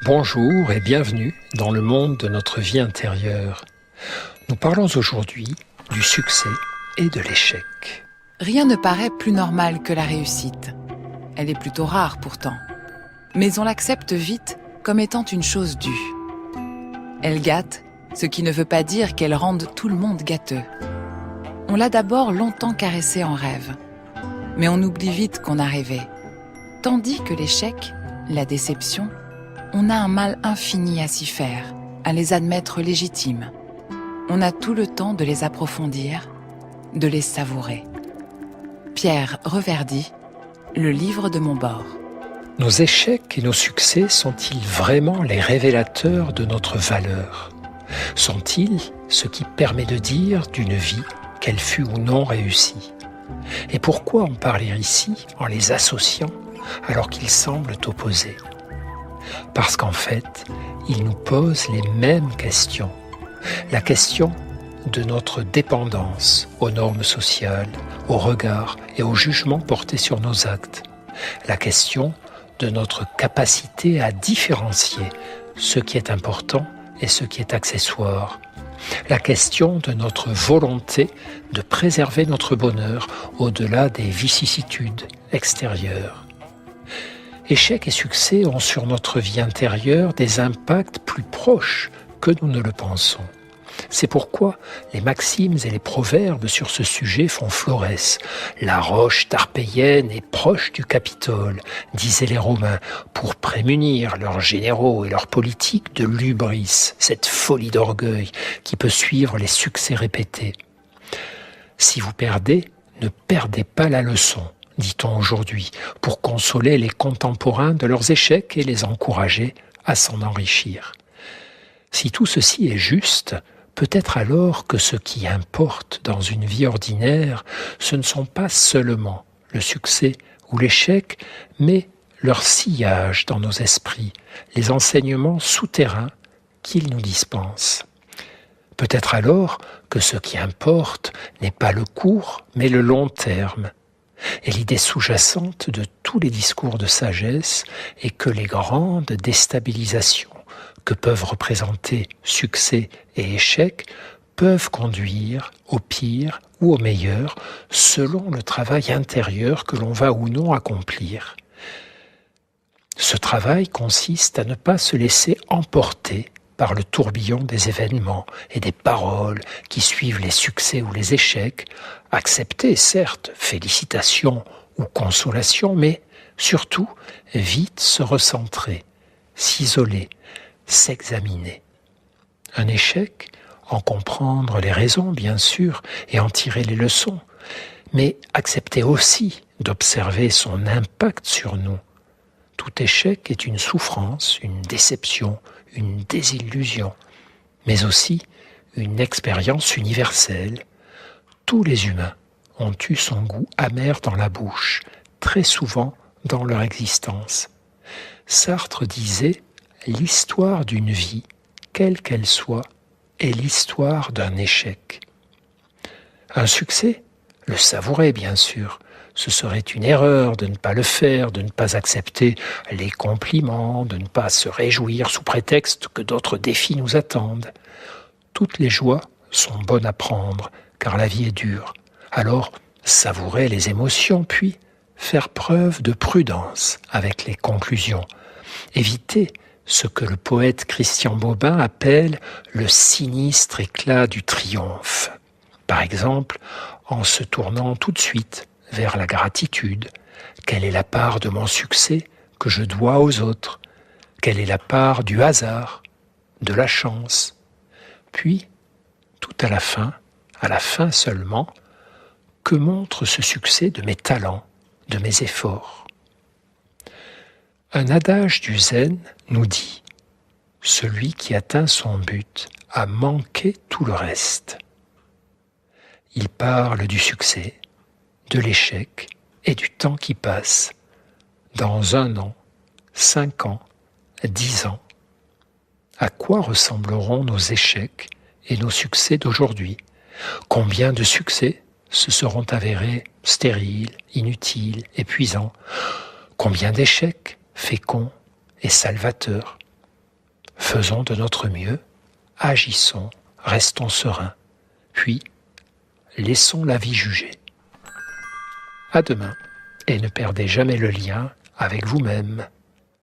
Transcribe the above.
Bonjour et bienvenue dans le monde de notre vie intérieure. Nous parlons aujourd'hui du succès et de l'échec. Rien ne paraît plus normal que la réussite. Elle est plutôt rare pourtant. Mais on l'accepte vite comme étant une chose due. Elle gâte, ce qui ne veut pas dire qu'elle rende tout le monde gâteux. On l'a d'abord longtemps caressée en rêve. Mais on oublie vite qu'on a rêvé. Tandis que l'échec, la déception, on a un mal infini à s'y faire, à les admettre légitimes. On a tout le temps de les approfondir, de les savourer. Pierre Reverdy, Le livre de Montbord. Nos échecs et nos succès sont-ils vraiment les révélateurs de notre valeur ? Sont-ils ce qui permet de dire d'une vie qu'elle fut ou non réussie ? Et pourquoi en parler ici en les associant alors qu'ils semblent opposés ? Parce qu'en fait, ils nous posent les mêmes questions. La question de notre dépendance aux normes sociales, aux regards et aux jugements portés sur nos actes. La question de notre capacité à différencier ce qui est important et ce qui est accessoire. La question de notre volonté de préserver notre bonheur au-delà des vicissitudes extérieures. Échecs et succès ont sur notre vie intérieure des impacts plus proches que nous ne le pensons. C'est pourquoi les maximes et les proverbes sur ce sujet font florès. La roche tarpéienne est proche du Capitole, disaient les Romains, pour prémunir leurs généraux et leurs politiques de l'hubris, cette folie d'orgueil qui peut suivre les succès répétés. Si vous perdez, ne perdez pas la leçon, dit-on aujourd'hui, pour consoler les contemporains de leurs échecs et les encourager à s'en enrichir. Si tout ceci est juste, peut-être alors que ce qui importe dans une vie ordinaire, ce ne sont pas seulement le succès ou l'échec, mais leur sillage dans nos esprits, les enseignements souterrains qu'ils nous dispensent. Peut-être alors que ce qui importe n'est pas le court, mais le long terme. Et l'idée sous-jacente de tous les discours de sagesse est que les grandes déstabilisations que peuvent représenter succès et échec peuvent conduire au pire ou au meilleur selon le travail intérieur que l'on va ou non accomplir. Ce travail consiste à ne pas se laisser emporter par le tourbillon des événements et des paroles qui suivent les succès ou les échecs, accepter certes félicitations ou consolations, mais surtout vite se recentrer, s'isoler, s'examiner. Un échec, en comprendre les raisons bien sûr et en tirer les leçons, mais accepter aussi d'observer son impact sur nous. Tout échec est une souffrance, une déception, une désillusion, mais aussi une expérience universelle. Tous les humains ont eu son goût amer dans la bouche, très souvent dans leur existence. Sartre disait « L'histoire d'une vie, quelle qu'elle soit, est l'histoire d'un échec. » Un succès, le savourer bien sûr. Ce serait une erreur de ne pas le faire, de ne pas accepter les compliments, de ne pas se réjouir sous prétexte que d'autres défis nous attendent. Toutes les joies sont bonnes à prendre, car la vie est dure. Alors, savourer les émotions, puis faire preuve de prudence avec les conclusions. Éviter ce que le poète Christian Bobin appelle le sinistre éclat du triomphe. Par exemple, en se tournant tout de suite vers la gratitude. Quelle est la part de mon succès que je dois aux autres ? Quelle est la part du hasard, de la chance ? Puis, tout à la fin seulement, que montre ce succès de mes talents, de mes efforts ? Un adage du Zen nous dit « Celui qui atteint son but a manqué tout le reste ». Il parle du succès, de l'échec et du temps qui passe. Dans 1 an, 5 ans, 10 ans. À quoi ressembleront nos échecs et nos succès d'aujourd'hui ? Combien de succès se seront avérés stériles, inutiles, épuisants ? Combien d'échecs féconds et salvateurs ? Faisons de notre mieux, agissons, restons sereins, puis laissons la vie juger. À demain, et ne perdez jamais le lien avec vous-même.